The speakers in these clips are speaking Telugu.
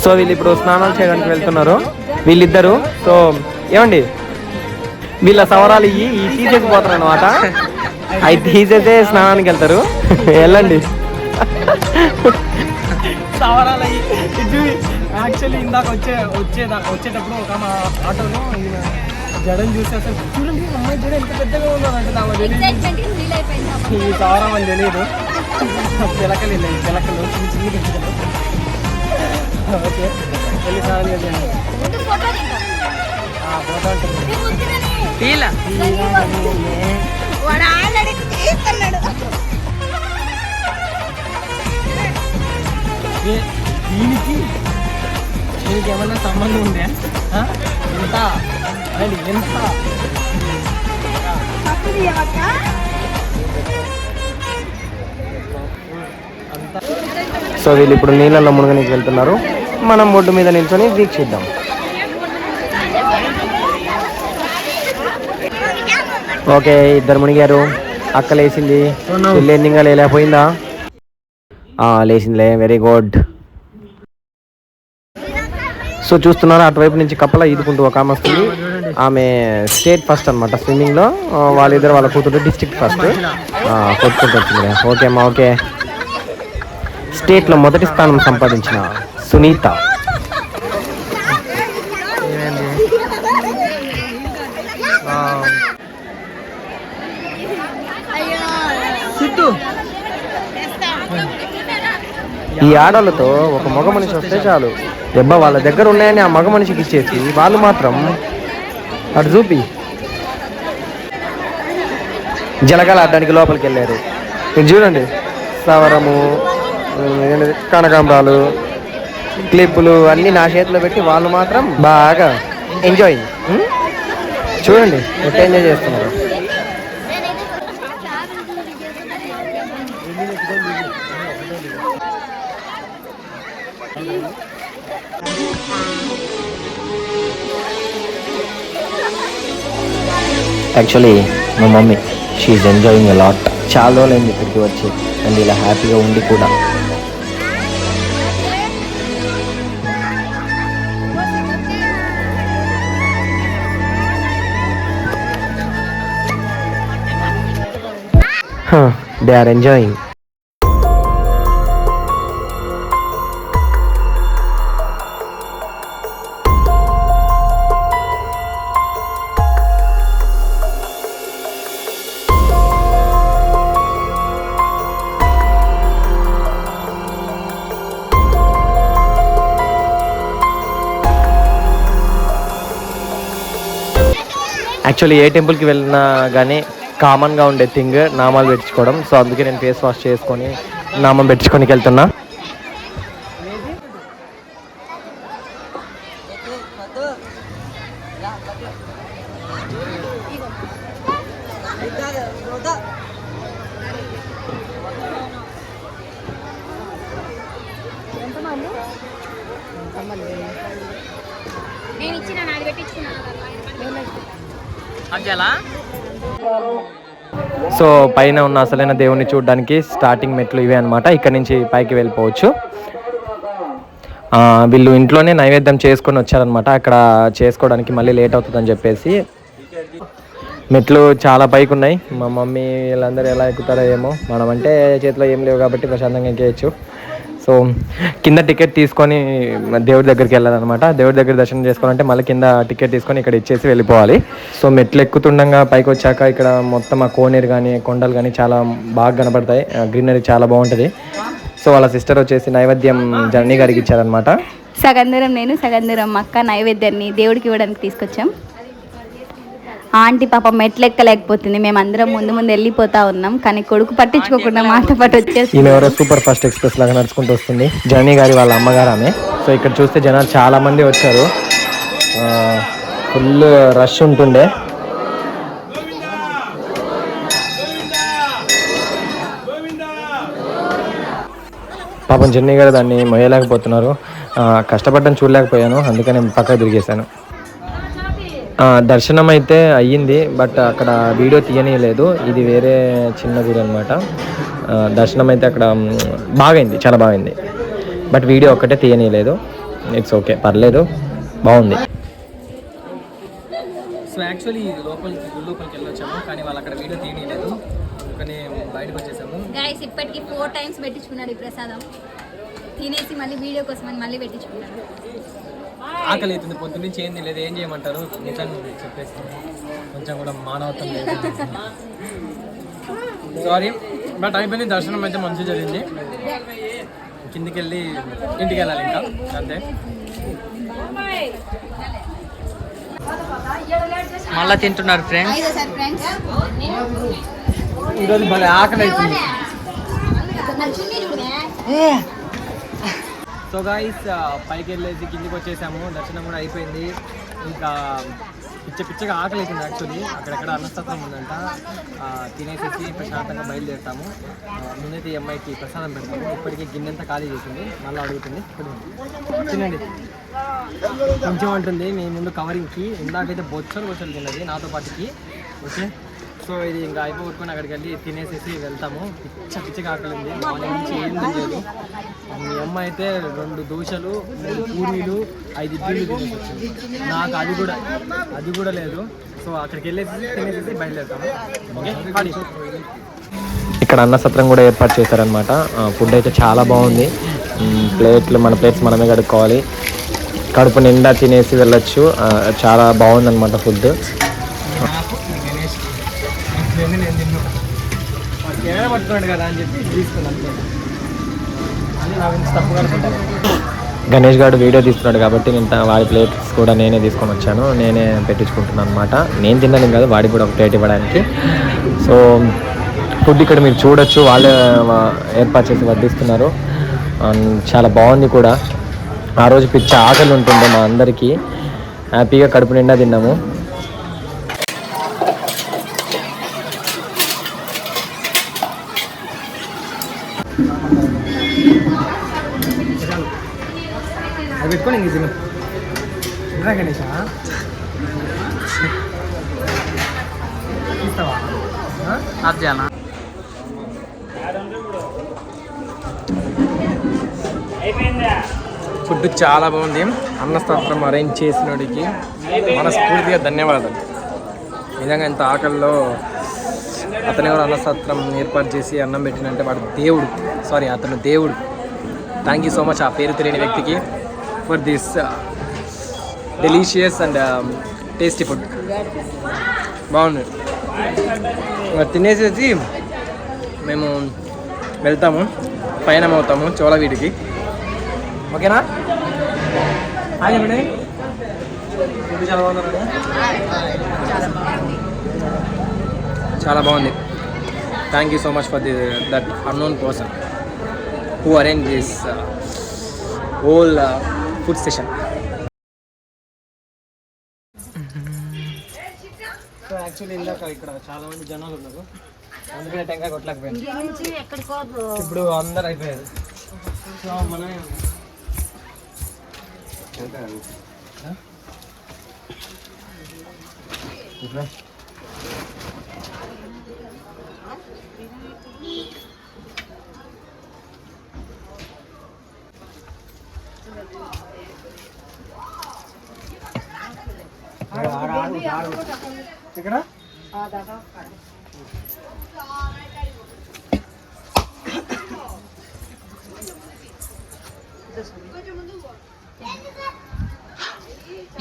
సో వీళ్ళు ఇప్పుడు స్నానాలు చేయడానికి వెళ్తున్నారు వీళ్ళిద్దరు. సో ఏమండి వీళ్ళ సవరాలు ఈ తీసేసిపోతారు అనమాట. అవి తీసేసే స్నానానికి వెళ్తారు. వెళ్ళండి. సవరాలు యాక్చువల్లీ ఇందాక వచ్చేటప్పుడు ఒక మా ఆటోలో జడని చూసి అసలు చూడండి అమ్మాయి జడ ఎంత పెద్దగా ఉన్నదంటే ఈ సవరం అని తెలియదు. పిలకలు వెళ్ళాయి, పిలకలు చిన్న చిన్న పిలకలు. ఓకే వెళ్ళి స్నానం చేయండి. ఫోటో దీనికి ఏమన్నా సంబంధం ఉందా? ఎంత ఎంత సో వీళ్ళు ఇప్పుడు నీళ్ళల్లో మునగనికి వెళ్తున్నారు. మనం ఒడ్డు మీద నిల్చొని వీక్షిద్దాం. ఓకే ఇద్దరు మునిగారు. అక్క లేచింది. చెల్లి ఇంకా లేకపోయిందా? లేచిందిలే, వెరీ గుడ్. సో చూస్తున్నారు అటువైపు నుంచి కప్పల ఈదుకుంటూ ఒక ఆమె వస్తుంది. ఆమె స్టేట్ ఫస్ట్ అనమాట స్విమ్మింగ్లో. వాళ్ళిద్దరు వాళ్ళ కూతురు డిస్ట్రిక్ట్ ఫస్ట్ కొట్టుకుంటూ వచ్చింది. ఓకే అమ్మా ఓకే. స్టేట్లో మొదటి స్థానం సంపాదించిన సునీత. ఈ ఆడలతో ఒక మగ మనిషి వస్తే చాలు, దెబ్బ వాళ్ళ దగ్గర ఉన్నాయని ఆ మగ మనిషికి ఇచ్చేసి వాళ్ళు మాత్రం అటు చూపి జలగాలు ఆడడానికి లోపలికి వెళ్ళారు. మీరు చూడండి సవరము, కనకాంబరాలు, క్లిప్పులు అన్నీ నా చేతిలో పెట్టి వాళ్ళు మాత్రం బాగా ఎంజాయ్. చూడండి ఎట్లా ఎంజాయ్ చేస్తున్నారు. యాక్చువల్లీ మా mummy she enjoying a lot. చాలా రోజులైంది ఇక్కడికి వచ్చి అండ్ ఇలా హ్యాపీగా ఉండి కూడా. They are enjoying. యాక్చువల్లీ ఏ టెంపుల్కి వెళ్ళినా కానీ కామన్గా ఉండే థింగ్ నామాలు పెట్టించుకోవడం. సో అందుకే నేను ఫేస్ వాష్ చేసుకొని నామం పెట్టించుకోనికి వెళ్తున్నా. సో పైన ఉన్న అసలైన దేవుణ్ణి చూడడానికి స్టార్టింగ్ మెట్లు ఇవే అనమాట. ఇక్కడ నుంచి పైకి వెళ్ళిపోవచ్చు. వీళ్ళు ఇంట్లోనే నైవేద్యం చేసుకొని వచ్చారనమాట. అక్కడ చేసుకోవడానికి మళ్ళీ లేట్ అవుతుందని చెప్పేసి మెట్లు చాలా పైకి ఉన్నాయి. మా మమ్మీ వీళ్ళందరూ ఎలా ఎక్కుతారో ఏమో. మనం అంటే చేతిలో ఏం లేవు కాబట్టి ప్రశాంతంగా ఎక్కేయచ్చు. సో కింద టికెట్ తీసుకొని దేవుడి దగ్గరికి వెళ్ళాలన్నమాట. దేవుడి దగ్గర దర్శనం చేసుకోవాలంటే మళ్ళీ కింద టికెట్ తీసుకొని ఇక్కడ ఇచ్చేసి వెళ్ళిపోవాలి. సో మెట్లు ఎక్కుతుండగా పైకి వచ్చాక ఇక్కడ మొత్తం ఆ కోనేరు కానీ కొండలు కానీ చాలా బాగా కనపడతాయి. గ్రీనరీ చాలా బాగుంటుంది. సో వాళ్ళ సిస్టర్ వచ్చేసి నైవేద్యం జర్నీ గారికి ఇచ్చారనమాట. సగందూరం నేను, సగందూరం అక్క నైవేద్యాన్ని దేవుడికి ఇవ్వడానికి తీసుకొచ్చాం. ఆంటీ పాప మెట్లెక్కలేకపోతుంది. మేమందరం ముందు వెళ్ళిపోతా ఉన్నాం, కానీ కొడుకు పట్టించుకోకుండా మాట పాటు వచ్చేసి ఎవరో సూపర్ ఫాస్ట్ ఎక్స్ప్రెస్ లాగా నడుచుకుంటూ వస్తుంది. జర్నీ గారి వాళ్ళ అమ్మగారు ఆమె. సో ఇక్కడ చూస్తే జనాలు చాలా మంది వచ్చారు. ఫుల్ రష్ ఉంటుండే. పాపం జర్నీ గారు దాన్ని మొయ్యలేకపోతున్నారు. కష్టపడ్డం చూడలేకపోయాను, అందుకని పక్కకు తిరిగేశాను. దర్శనం అయితే అయ్యింది, బట్ అక్కడ వీడియో తీయనీయలేదు. ఇది వేరే చిన్న గుడి అనమాట. దర్శనం అయితే అక్కడ బాగైంది, చాలా బాగైంది, బట్ వీడియో ఒక్కటే తీయనీయలేదు. ఇట్స్ ఓకే, పర్లేదు, బాగుంది. సో యాక్చువల్లీ లోపలికి వెళ్ళొచ్చాము, కానీ వాళ్ళు అక్కడ వీడియో తీయలేదు, అందుకని బయటకు వచ్చేసాము. గైస్ ఇప్పటికి 4 times పెట్టించుకున్నాడు ఈ ప్రసాదం, తినేసి మళ్ళీ వీడియో కోసం అని మళ్ళీ పెట్టించుకున్నాడు. ఆకలి అవుతుంది, పొద్దున్న నుంచి ఏం లేదు, ఏం చేయమంటారు నిజంగా చెప్పేస్తాను, కొంచెం కూడా మానవత్వం లేదు. సారీ, బట్ అయిపోయింది, దర్శనం అయితే మంచిగా జరిగింది. కిందికి వెళ్ళి ఇంటికి వెళ్ళాలి ఇంకా, అంతే. మళ్ళా తింటున్నారు ఫ్రెండ్స్. ఈరోజు భలే ఆకలి అవుతుంది. సో గాయ్స్, పైకి వెళ్ళేసి కిందికి వచ్చేసాము, దర్శనం కూడా అయిపోయింది. ఇంకా పిచ్చగా ఆకలి అవుతుంది యాక్చువల్లీ. అక్కడెక్కడ అన్నస్తత్వం ఉందంట, తినేసేసి ప్రశాంతంగా బయలుదేరుతాము. ముందైతే ఈ అమ్మాయికి ప్రసాదం పెడతాము. ఇప్పటికీ గిన్నెంతా ఖాళీ చేసింది, మళ్ళీ అడుగుతుంది తినండి కొంచెం అంటుంది. మీ ముందు కవరింగ్కి ఇందాకైతే బొచ్చలు తిన్నది నాతో పాటుకి. ఓకే, సో ఇది ఇంకా అయిపోగొట్టుకొని అక్కడికి వెళ్ళి తినేసేసి వెళ్తాము. పిచ్చగా ఆకలి ఉంది, మార్నింగ్ నుంచి ఏం తెలియదు. మీ అమ్మ అయితే 2 దోశలు, 3 పూరీలు, 5 ఇడ్లీలు తినేసి వచ్చింది. నాకు అది కూడా లేదు. సో అక్కడికి వెళ్ళేసి తినేసేసి బయలుదేరుతాము. ఓకే, ఇక్కడ అన్నసత్రం కూడా ఏర్పాటు చేశారనమాట. ఫుడ్ అయితే చాలా బాగుంది. మన ప్లేట్స్ మనమే కడుక్కోవాలి, కడుపు నిండా తినేసి వెళ్ళొచ్చు. చాలా బాగుందన్నమాట ఫుడ్. పట్టుకోండి కదా అని చెప్పి తీసుకున్నాను. గణేష్ గారు వీడియో తీస్తున్నాడు కాబట్టి నేను వాడి ప్లేట్స్ కూడా నేనే తీసుకొని వచ్చాను, నేనే పెట్టించుకుంటున్నాను అనమాట. నేను తిన్నాను కాదు, వాడికి కూడా ఒక ప్లేట్ ఇవ్వడానికి. సో ఫుడ్ ఇక్కడ మీరు చూడొచ్చు, వాళ్ళే ఏర్పాటు చేసి వడ్డిస్తున్నారు. చాలా బాగుంది కూడా. ఆ రోజు పిచ్చ ఆకలి ఉంటుండే మా అందరికీ, హ్యాపీగా కడుపు నిండా తిన్నాము. అది పెట్టుకొని ఇంక తిను. గణేష ఇస్తావా? అదేనా? ఫుడ్ చాలా బాగుంది. అన్నస్తత్రం అరేంజ్ చేసినోడికి మనస్ఫూర్తిగా ధన్యవాదాలు. నిజంగా ఇంత ఆకలిలో అతను ఎవరు అన్నస్తత్రం ఏర్పాటు చేసి అన్నం పెట్టినంటే వాడు దేవుడు. అతను దేవుడు. థ్యాంక్ యూ సో మచ్ ఆ పేరు తెలియని వ్యక్తికి for this delicious and tasty food. బాగుంది. తినేసేసి మేము వెళ్తాము, పయనం అవుతాము చోళవీడికి. ఓకేనా? హాయ్ చెప్పండి. చాలా బాగుంది, చాలా బాగుంది. Thank you so much for that unknown person who arranged this whole food session. So actually ఇందాక ఇక్కడ చాలా మంది జనాలు ఉన్నారు, అందుకనే టెంకాయ కొట్టలేకపోయాను. ఇప్పుడు అందరు అయిపోయారు. సో మన ఇక్కడ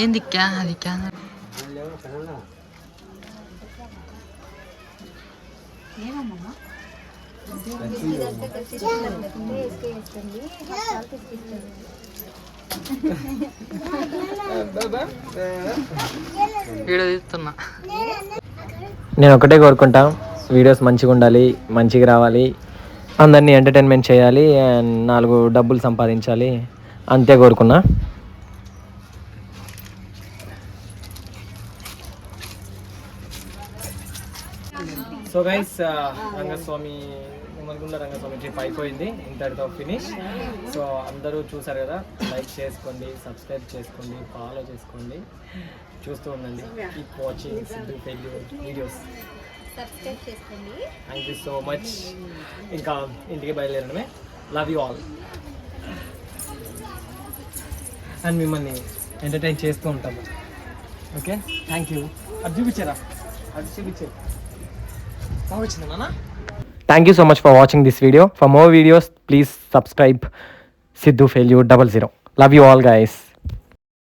ఏంది అది నేను ఒకటే కోరుకుంటా, వీడియోస్ మంచిగా ఉండాలి, మంచిగా రావాలి, అందరినీ ఎంటర్టైన్మెంట్ చేయాలి, 4 డబ్బులు సంపాదించాలి, అంతే కోరుకున్నా. So guys, Rangaswamy Ummadigunda Rangaswamy trip అయిపోయింది, ఇంతటితో ఫినిష్. సో అందరూ చూసారు కదా, లైక్ చేసుకోండి, సబ్స్క్రైబ్ చేసుకోండి, ఫాలో చేసుకోండి, చూస్తూ ఉండండి. Keep watching Siddhu failure videos. Subscribe చేసుకోండి. Thank you so much. ఇంకా ఇంటికి బయలుదేరడమే. Love you all. అండ్ మిమ్మల్ని ఎంటర్టైన్ చేస్తూ ఉంటాము. Okay, thank you. అది చూపించారా, అది చూపించారు, బాగా వచ్చింది నాన్న. Thank you so much for watching this video. For more videos, please subscribe Sidhu Failure 00. Love you all, guys.